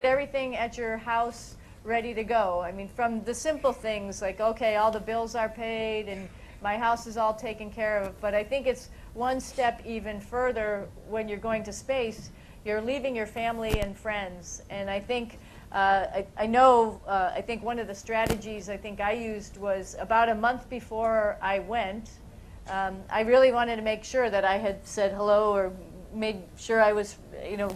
everything at your house ready to go. I mean, from the simple things like, okay, all the bills are paid and my house is all taken care of, but I think it's one step even further when you're going to space. You're leaving your family and friends, and I think I think one of the strategies I think I used was about a month before I went, I really wanted to make sure that I had said hello or made sure I was,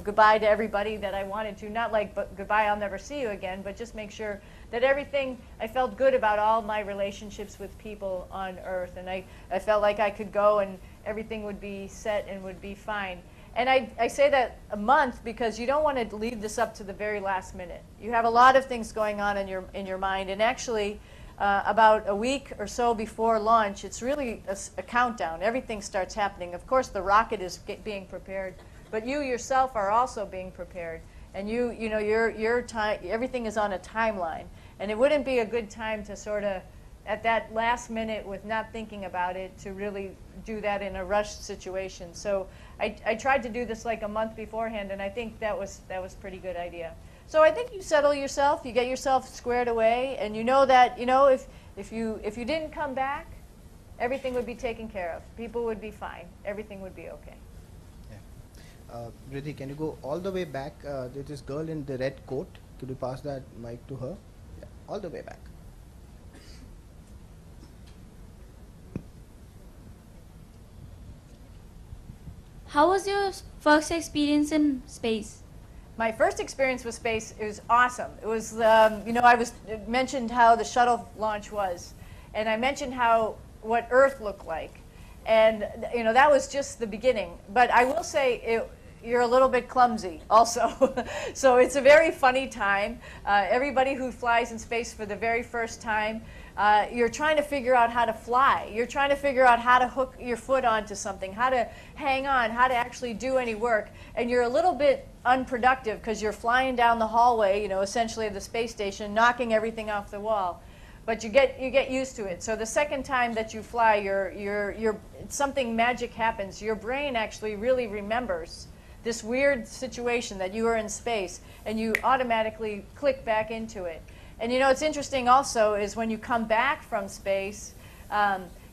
goodbye to everybody that I wanted to. Not like, but goodbye, I'll never see you again, but just make sure that everything, I felt good about all my relationships with people on Earth. And I felt like I could go and everything would be set and would be fine. And I say that a month because you don't want to leave this up to the very last minute. You have a lot of things going on in your mind. And actually, about a week or so before launch, it's really a countdown. Everything starts happening. Of course, the rocket is being prepared, but you yourself are also being prepared. And your time, everything is on a timeline. And it wouldn't be a good time to sort of, at that last minute with not thinking about it, to really do that in a rushed situation. So I tried to do this like a month beforehand, and I think that was a pretty good idea. So I think you settle yourself, you get yourself squared away, and you know that, if you didn't come back, everything would be taken care of. People would be fine. Everything would be okay. Yeah. Riddhi, can you go all the way back? There's this girl in the red coat. Could you pass that mic to her? Yeah, all the way back. How was your first experience in space? My first experience with space, it was awesome. It was, I mentioned how the shuttle launch was, and I mentioned what Earth looked like, and that was just the beginning. But I will say you're a little bit clumsy also. So it's a very funny time. Everybody who flies in space for the very first time, you're trying to figure out how to fly. You're trying to figure out how to hook your foot onto something, how to hang on, how to actually do any work. And you're a little bit unproductive because you're flying down the hallway, essentially of the space station, knocking everything off the wall. But you get used to it. So the second time that you fly, something magic happens. Your brain actually really remembers this weird situation that you are in space, and you automatically click back into it. And it's interesting also is when you come back from space,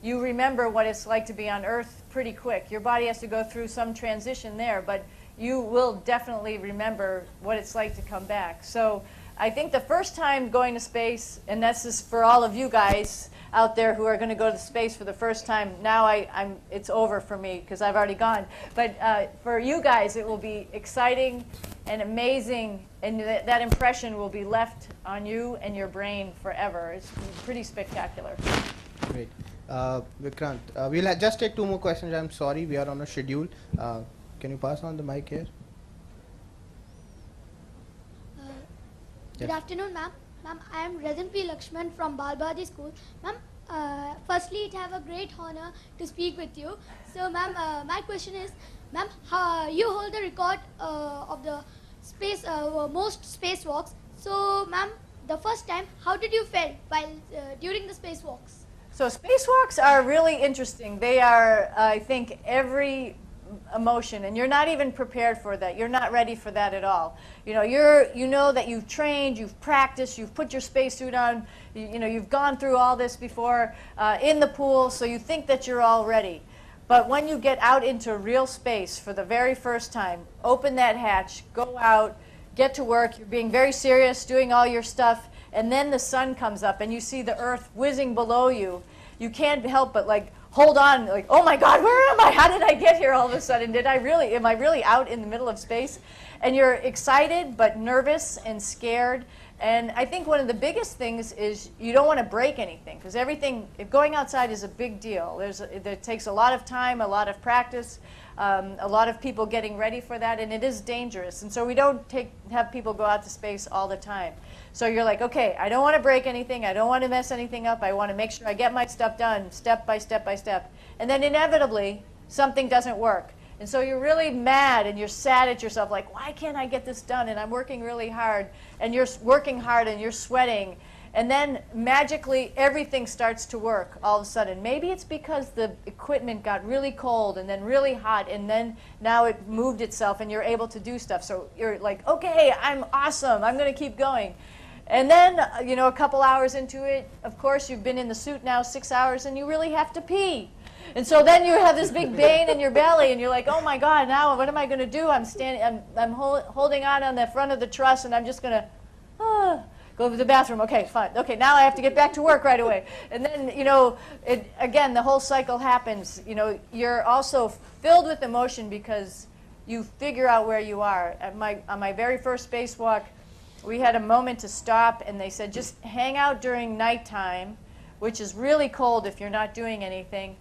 you remember what it's like to be on Earth pretty quick. Your body has to go through some transition there, but you will definitely remember what it's like to come back. So I think the first time going to space, and this is for all of you guys out there who are going to go to space for the first time, now it's over for me because I've already gone. But for you guys, it will be exciting and amazing, and that impression will be left on you and your brain forever. It's pretty spectacular. Great. Vikrant, we'll just take 2 more questions. I'm sorry, we are on a schedule. Can you pass on the mic here? Good afternoon, ma'am. Ma'am, I am Radhan P. Lakshman from Balbadi School. Ma'am, firstly, it have a great honor to speak with you. So, ma'am, my question is, ma'am, you hold the record of the most spacewalks. So, ma'am, the first time, how did you feel while during the spacewalks? So spacewalks are really interesting. They are, I think, every emotion, and you're not even prepared for that. You're not ready for that at all. You know that you've trained, you've practiced, you've put your spacesuit on, you've gone through all this before in the pool, so you think that you're all ready. But when you get out into real space for the very first time, open that hatch, go out, get to work, you're being very serious, doing all your stuff, and then the sun comes up and you see the Earth whizzing below you. You can't help but hold on, oh my God, where am I? How did I get here all of a sudden? Am I really out in the middle of space? And you're excited but nervous and scared. And I think one of the biggest things is you don't want to break anything, because going outside is a big deal. It takes a lot of time, a lot of practice, a lot of people getting ready for that, and it is dangerous. And so we don't have people go out to space all the time. So you're like, okay, I don't want to break anything, I don't want to mess anything up, I want to make sure I get my stuff done step by step by step. And then inevitably, something doesn't work. And so you're really mad and you're sad at yourself, like, why can't I get this done? And I'm working really hard, and you're working hard and you're sweating. And then magically everything starts to work all of a sudden. Maybe it's because the equipment got really cold and then really hot, and then now it moved itself and you're able to do stuff. So you're like, okay, I'm awesome, I'm going to keep going. And then, a couple hours into it, of course, you've been in the suit now 6 hours and you really have to pee. And so then you have this big vein in your belly and you're like, oh my God, now what am I going to do? I'm holding on the front of the truss and I'm just going to go to the bathroom. Okay, fine. Okay, now I have to get back to work right away. And then, again, the whole cycle happens. You're also filled with emotion because you figure out where you are. On my very first spacewalk, we had a moment to stop, and they said, just hang out during nighttime, which is really cold if you're not doing anything,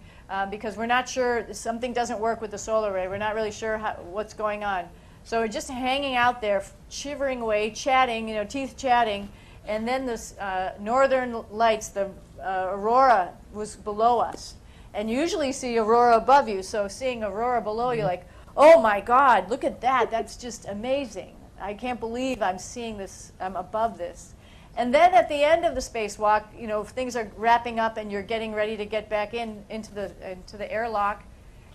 because we're not sure, something doesn't work with the solar array. We're not really sure what's going on. So we're just hanging out there, shivering away, chatting, teeth chatting, and then this northern lights, the aurora was below us. And usually you see aurora above you, so seeing aurora below you, like, oh my God, look at that, that's just amazing. I can't believe I'm seeing this, I'm above this. And then at the end of the spacewalk, things are wrapping up and you're getting ready to get back into the airlock.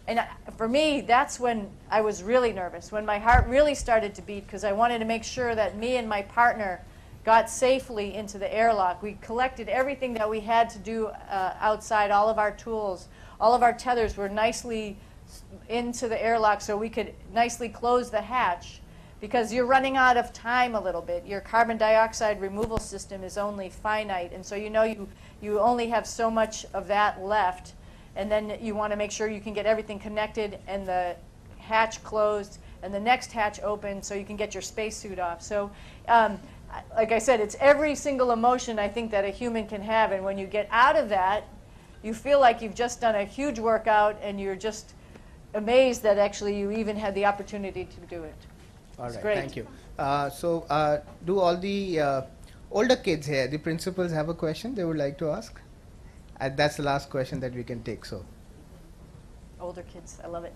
And for me, that's when I was really nervous, when my heart really started to beat, because I wanted to make sure that me and my partner got safely into the airlock. We collected everything that we had to do outside, all of our tools, all of our tethers were nicely into the airlock so we could nicely close the hatch. Because you're running out of time a little bit. Your carbon dioxide removal system is only finite, and so you only have so much of that left. And then you want to make sure you can get everything connected and the hatch closed and the next hatch open so you can get your spacesuit off. So like I said, it's every single emotion I think that a human can have, and when you get out of that, you feel like you've just done a huge workout and you're just amazed that actually you even had the opportunity to do it. All right, great. thank you. Do all the older kids here, the principals, have a question they would like to ask? That's the last question that we can take. So, Older kids, I love it.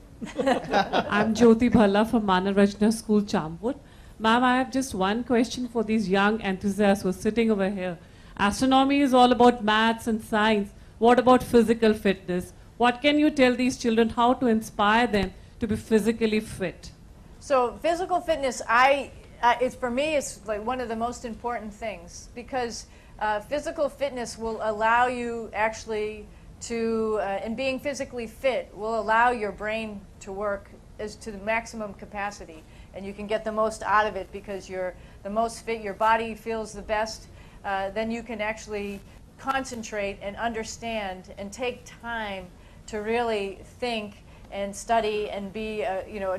I'm Jyoti Bhalla from Manarajna School, Chambud. Ma'am, I have just one question for these young enthusiasts who are sitting over here. Astronomy is all about maths and science. What about physical fitness? What can you tell these children how to inspire them to be physically fit? So physical fitness, for me, it's like one of the most important things, because physical fitness will allow you actually to, and being physically fit will allow your brain to work as to the maximum capacity, and you can get the most out of it because you're the most fit, your body feels the best, then you can actually concentrate and understand and take time to really think and study and be,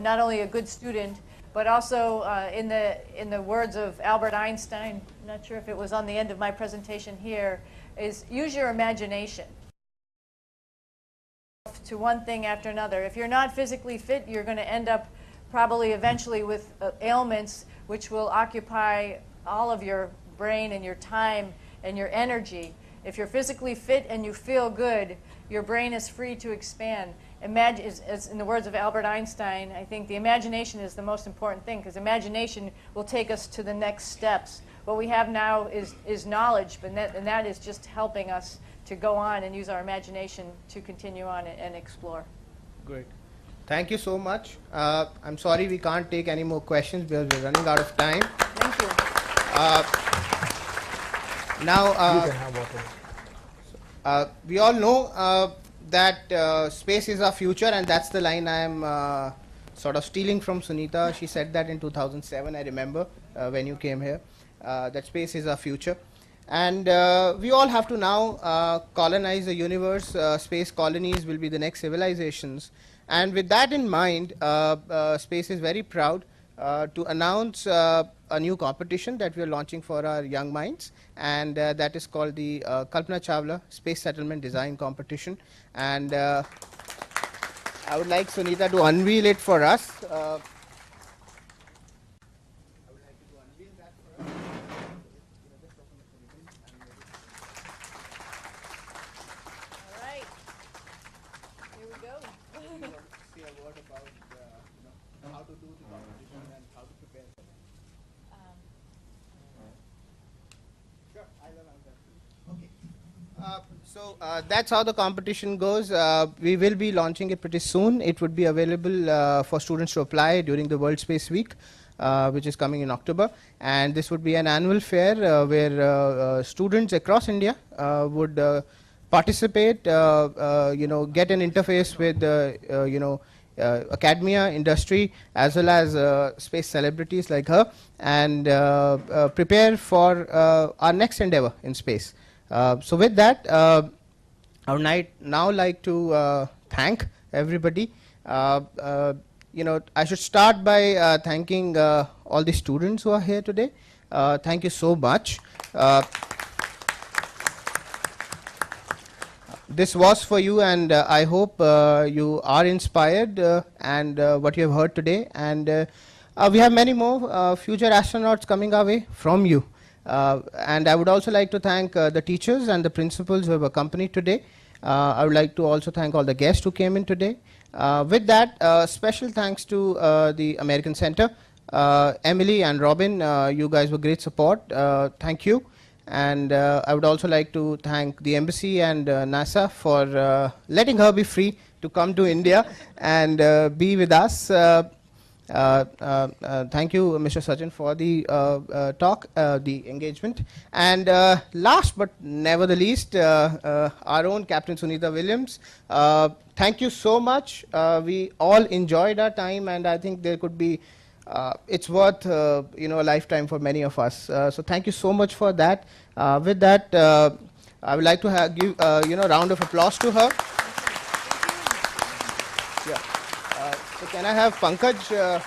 not only a good student, but also in the words of Albert Einstein, I'm not sure if it was on the end of my presentation here, is use your imagination to one thing after another. If you're not physically fit, you're going to end up probably eventually with ailments which will occupy all of your brain and your time and your energy. If you're physically fit and you feel good, your brain is free to expand. Imagine, as in the words of Albert Einstein, I think the imagination is the most important thing, because imagination will take us to the next steps. What we have now is knowledge, and that is just helping us to go on and use our imagination to continue on and explore. great. Thank you so much. I'm sorry we can't take any more questions because we're running out of time. Thank you. Now, You can have water. we all know that space is our future, and that's the line I'm sort of stealing from Sunita. She said that in 2007, I remember, when you came here, that space is our future. And we all have to now colonize the universe. Space colonies will be the next civilizations. And with that in mind, Space is very proud to announce a new competition that we are launching for our young minds, and that is called the Kalpana Chawla Space Settlement Design Competition. And I would like Sunita to unveil it for us. All right. Here we go. Say a word about how to do the competition and how to prepare for it. Sure, I'll announce that. That's how the competition goes. We will be launching it pretty soon. It would be available for students to apply during the World Space Week, which is coming in October. And this would be an annual fair where students across India would participate, get an interface with, academia, industry, as well as space celebrities like her, and prepare for our next endeavor in space. So with that, I would now like to thank everybody. I should start by thanking all the students who are here today. Thank you so much. This was for you, and I hope you are inspired and what you have heard today. And we have many more future astronauts coming our way from you. And I would also like to thank the teachers and the principals who have accompanied today. I would like to also thank all the guests who came in today. With that, special thanks to the American Center. Emily and Robin, you guys were great support. Thank you. And I would also like to thank the embassy and NASA for letting her be free to come to India and be with us. Thank you, Mr. Sachin, for the talk, the engagement. And last but never the least, our own Captain Sunita Williams. Thank you so much. We all enjoyed our time, and I think there could be it's worth a lifetime for many of us. So thank you so much for that. With that, I would like to give a round of applause to her. Yeah. So can I have Pankaj?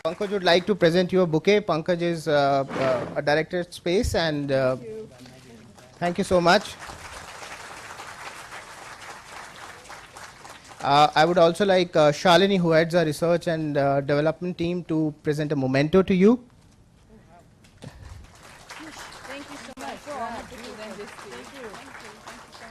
Pankaj would like to present you a bouquet. Pankaj is a director at Space, and thank you so much. I would also like Shalini, who heads our research and development team, to present a memento to you. Thank you so much. So honored to present this to you. Thank you so